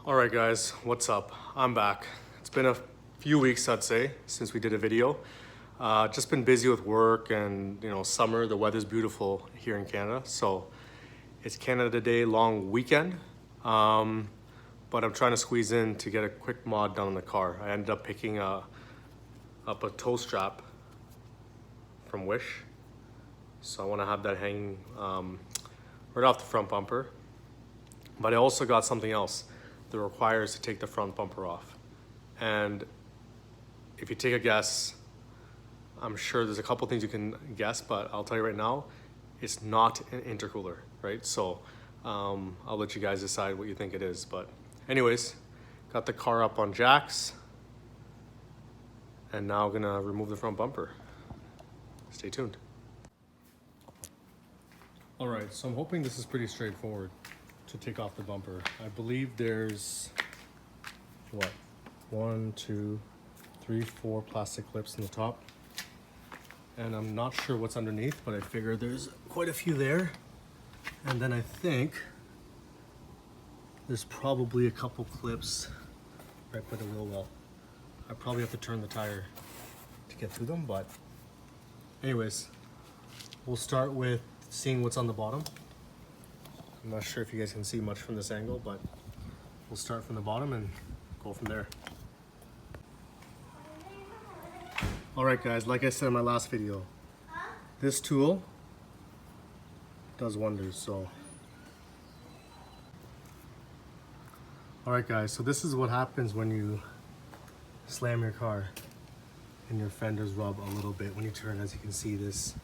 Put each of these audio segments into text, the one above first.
Alright guys, what's up? I'm back. It's been a few weeks, I'd say, since we did a video. Just been busy with work and, summer. The weather's beautiful here in Canada. So it's Canada Day long weekend. But I'm trying to squeeze in to get a quick mod done on the car. I ended up picking up a toe strap from Wish. So I want to have that hanging right off the front bumper. But I also got something else that requires to take the front bumper off. And if you take a guess, I'm sure there's a couple things you can guess, but I'll tell you right now, it's not an intercooler, right? So I'll let you guys decide what you think it is. But anyways, got the car up on jacks, and now I'm gonna remove the front bumper. Stay tuned. All right, so I'm hoping this is pretty straightforward to take off the bumper. I believe there's, 1, 2, 3, 4 plastic clips in the top. And I'm not sure what's underneath, but I figure there's quite a few there. And then I think there's probably a couple clips right by the wheel well. I probably have to turn the tire to get through them, but anyways, we'll start with seeing what's on the bottom. I'm not sure if you guys can see much from this angle, but we'll start from the bottom and go from there. Alright guys, like I said in my last video, this tool does wonders, so. Alright guys, so this is what happens when you slam your car and your fenders rub a little bit when you turn. As you can see, this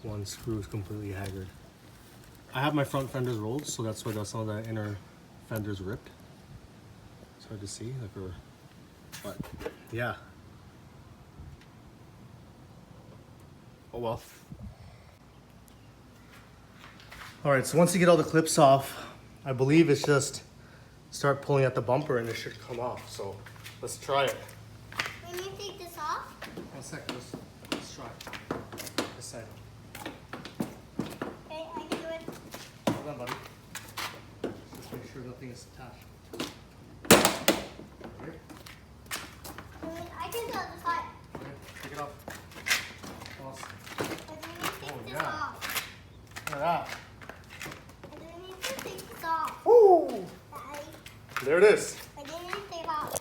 one screw is completely haggard. I have my front fenders rolled, so that's why some of the inner fenders ripped. It's hard to see, but yeah. Oh well. All right, so once you get all the clips off, I believe it's just start pulling at the bumper and it should come off. So let's try it. Can you take this off? 1 second, let's try this side. Okay, I can do it. Hold on, buddy. Just make sure nothing is attached. Here. I can do the other side. Okay, take it off. Awesome. But then you take this yeah. off. Look at that. And then you can take this off. Woo! Daddy. There it is. And then you take it off.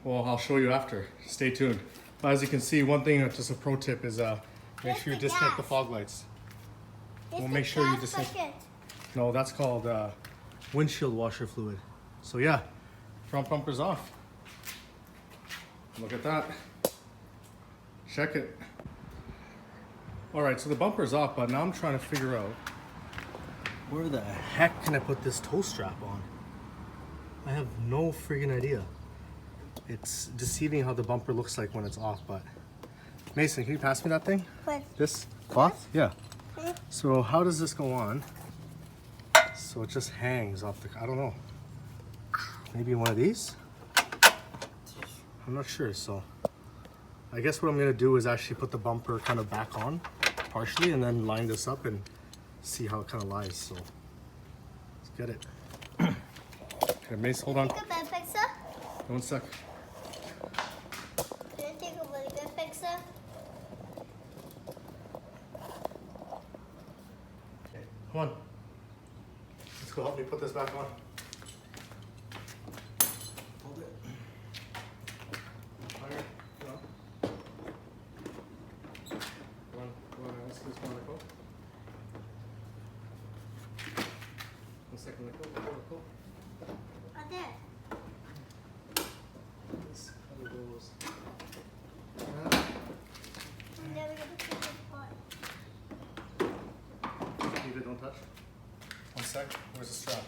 Well, I'll show you after. Stay tuned. But as you can see, one thing, just a pro tip, is make sure you disconnect the fog lights. Well, make sure you disconnect. No, that's called windshield washer fluid. So yeah, front bumper's off. Look at that. Check it. All right, so the bumper's off, but now I'm trying to figure out where the heck can I put this toe strap on? I have no freaking idea. It's deceiving how the bumper looks like when it's off, but Mason, can you pass me that thing? What? This cloth? Yeah. So how does this go on? So it just hangs off the, I don't know. Maybe one of these? I'm not sure, so. I guess what I'm gonna do is actually put the bumper kind of back on, partially, and then line this up and see how it kind of lies, so. Let's get it. Okay, Mace, hold on. Take a bad fixer. 1 sec. Can you take a really good fixer? Okay, come on. Let's go help me put this back on. Hold it. Higher. Come on. Come on, let's go. 1 second, let go. Right there. This kind of goes. I'm never gonna take this part. Leave it, don't touch. 1 sec, where's the strap?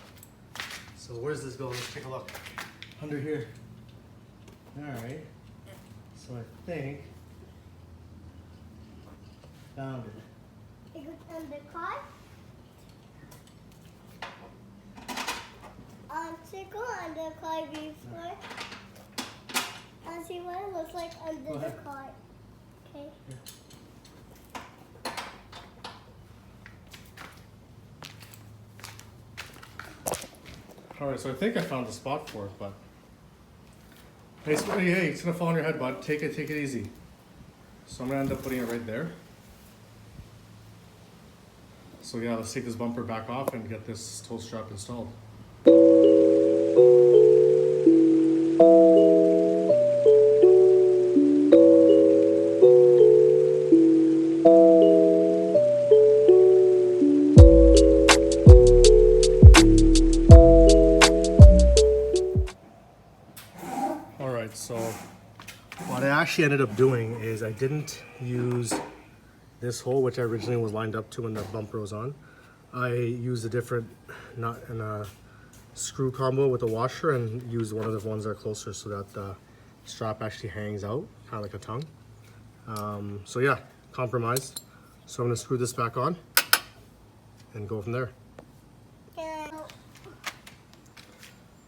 So where's this go? Let's take a look. Under here. Alright. So I think found it. It goes under the car. Circle under the car before. And see what it looks like under the car. Okay. Yeah. All right, so I think I found the spot for it, but hey, it's gonna fall on your head, bud. Take it easy. So I'm gonna end up putting it right there. So yeah, let's take this bumper back off and get this tow strap installed. All right, so what I actually ended up doing is I didn't use this hole, which I originally was lined up to when the bumper was on. I used a different nut and a screw combo with a washer and used one of the ones that are closer so that the strap actually hangs out, kind of like a tongue. So yeah, compromised. So I'm gonna screw this back on and go from there.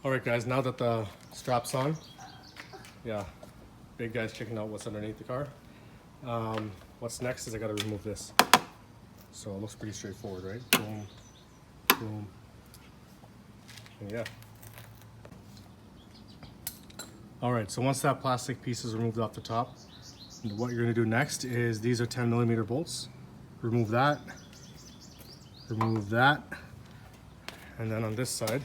All right guys, now that the strap's on, yeah, big guy's checking out what's underneath the car. What's next is I gotta remove this. So it looks pretty straightforward, right? Boom, boom, and yeah. All right, so once that plastic piece is removed off the top, what you're gonna do next is these are 10mm bolts. Remove that, and then on this side,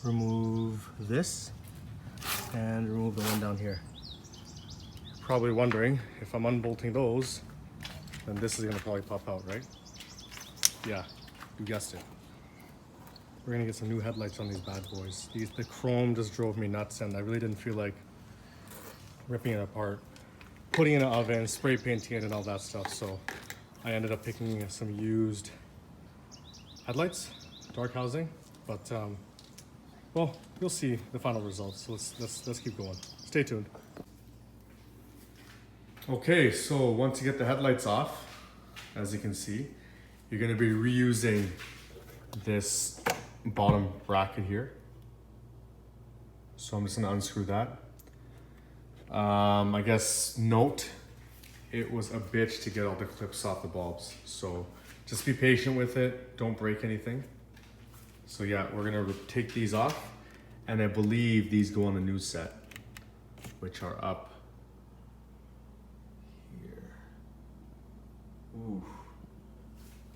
remove this, and remove the one down here. You're probably wondering if I'm unbolting those, then this is gonna probably pop out, right? Yeah, you guessed it. We're gonna get some new headlights on these bad boys. The chrome just drove me nuts and I really didn't feel like ripping it apart, putting it in an oven, spray painting it and all that stuff. So I ended up picking some used headlights, dark housing, but well, you'll see the final results. So let's keep going. Stay tuned. Okay, so once you get the headlights off, as you can see, you're gonna be reusing this bottom bracket here. So I'm just gonna unscrew that. I guess note, it was a bitch to get all the clips off the bulbs. So just be patient with it, don't break anything. So yeah, we're gonna take these off, and I believe these go on the new set, which are up here. Ooh,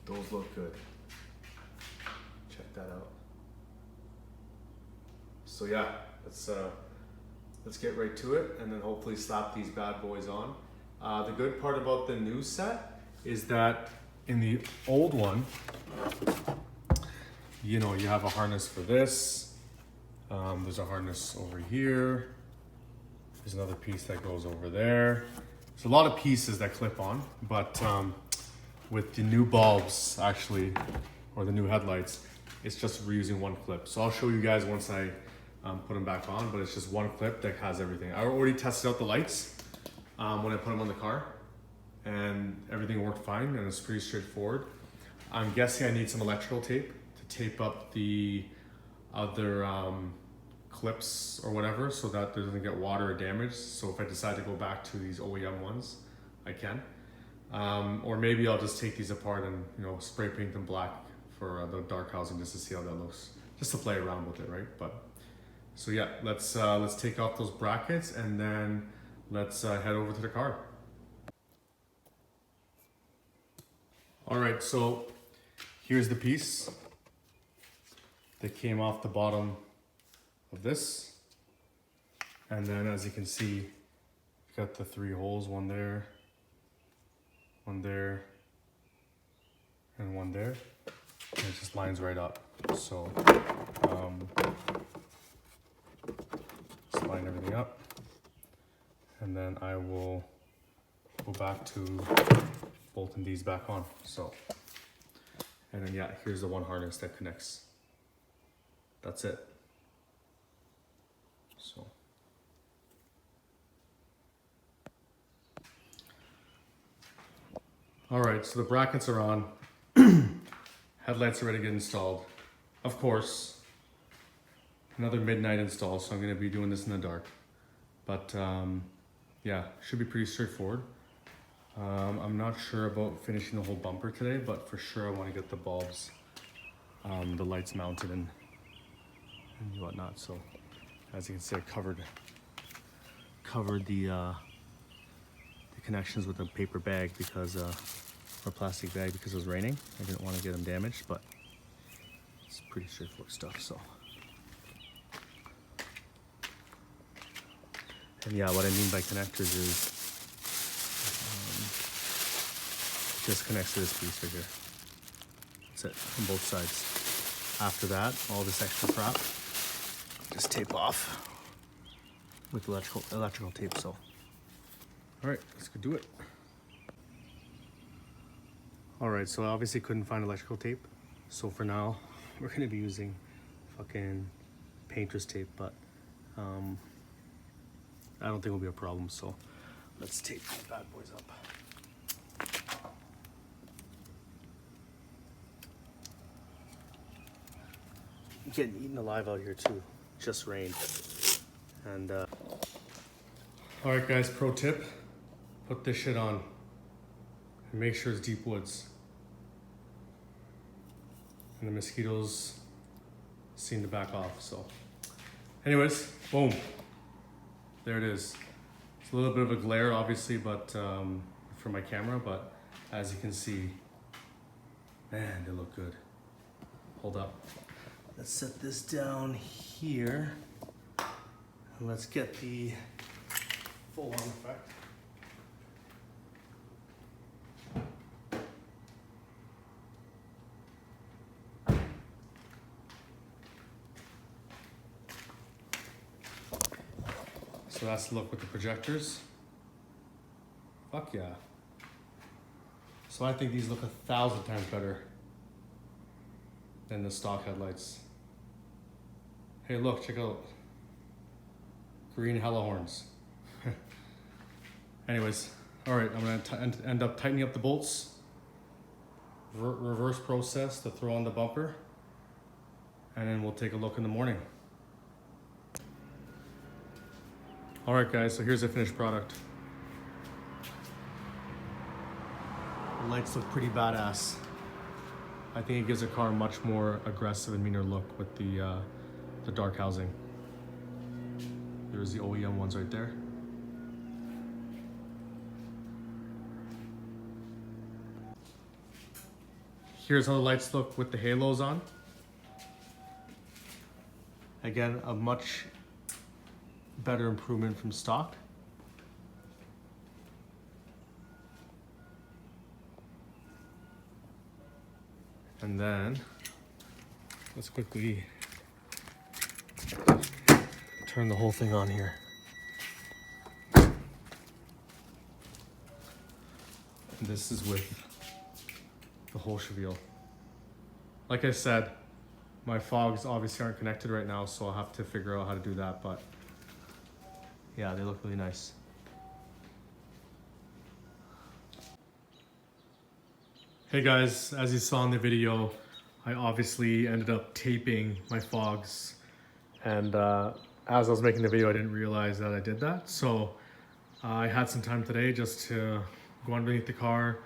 those look good. Check that out. So yeah, let's get right to it, and then hopefully slap these bad boys on. The good part about the new set is that in the old one, you know, you have a harness for this. There's a harness over here. There's another piece that goes over there. There's a lot of pieces that clip on, but with the new bulbs actually, or the new headlights, it's just reusing one clip. So I'll show you guys once I put them back on, but it's just one clip that has everything. I already tested out the lights when I put them on the car, and everything worked fine, and it's pretty straightforward. I'm guessing I need some electrical tape to tape up the other clips or whatever, so that there doesn't get water or damage. So if I decide to go back to these OEM ones, I can. Or maybe I'll just take these apart and, you know, spray paint them black for the dark housing just to see how that looks, just to play around with it, right? But so yeah, let's take off those brackets and then let's head over to the car. All right, so here's the piece that came off the bottom of this, and then as you can see, you got the 3 holes, one there, and one there, and it just lines right up. So just line everything up, and then I will go back to bolting these back on. So, and then yeah, here's the one harness that connects. That's it. So all right, so the brackets are on. Headlights are ready to get installed. Of course, another midnight install, so I'm going to be doing this in the dark. But yeah, should be pretty straightforward. I'm not sure about finishing the whole bumper today, but for sure I want to get the bulbs the lights mounted and whatnot. So as you can see, I covered the connections with a paper bag because or plastic bag because it was raining. I didn't want to get them damaged, but it's pretty straightforward stuff. So, and yeah, what I mean by connectors is just connects to this piece right here. That's it on both sides. After that, all this extra crap just tape off with electrical tape. So, all right, let's go do it. All right, so I obviously couldn't find electrical tape. So for now, we're gonna be using fucking painter's tape, but I don't think it'll be a problem. So let's tape these bad boys up. Getting eaten alive out here too. Just rained. And all right, guys, pro tip: put this shit on and make sure it's deep woods. And the mosquitoes seem to back off. So, anyways, boom. There it is. It's a little bit of a glare, obviously, but for my camera. But as you can see, man, they look good. Hold up. Let's set this down here. And let's get the full-on effect. So that's the look with the projectors. Fuck yeah. So I think these look 1,000 times better than the stock headlights. Hey, look, check out. Green hella horns. Anyways, all right, I'm gonna end up tightening up the bolts. Reverse process to throw on the bumper. And then we'll take a look in the morning. All right, guys, so here's the finished product. The lights look pretty badass. I think it gives the car a much more aggressive and meaner look with the dark housing. There's the OEM ones right there. Here's how the lights look with the halos on. Again, a much better improvement from stock. And then let's quickly turn the whole thing on here. And this is with the whole reveal. Like I said, my fogs obviously aren't connected right now, so I'll have to figure out how to do that, but yeah, they look really nice. Hey guys, as you saw in the video, I obviously ended up taping my fogs, and as I was making the video, I didn't realize that I did that. So I had some time today just to go underneath the car,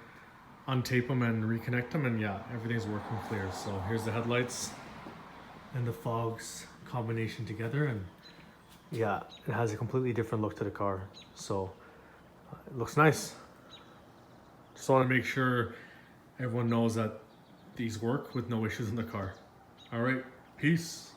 untape them and reconnect them, and yeah, everything's working clear. So here's the headlights and the fogs combination together, and yeah, it has a completely different look to the car. So it looks nice. Just want to make sure everyone knows that these work with no issues in the car. All right, peace.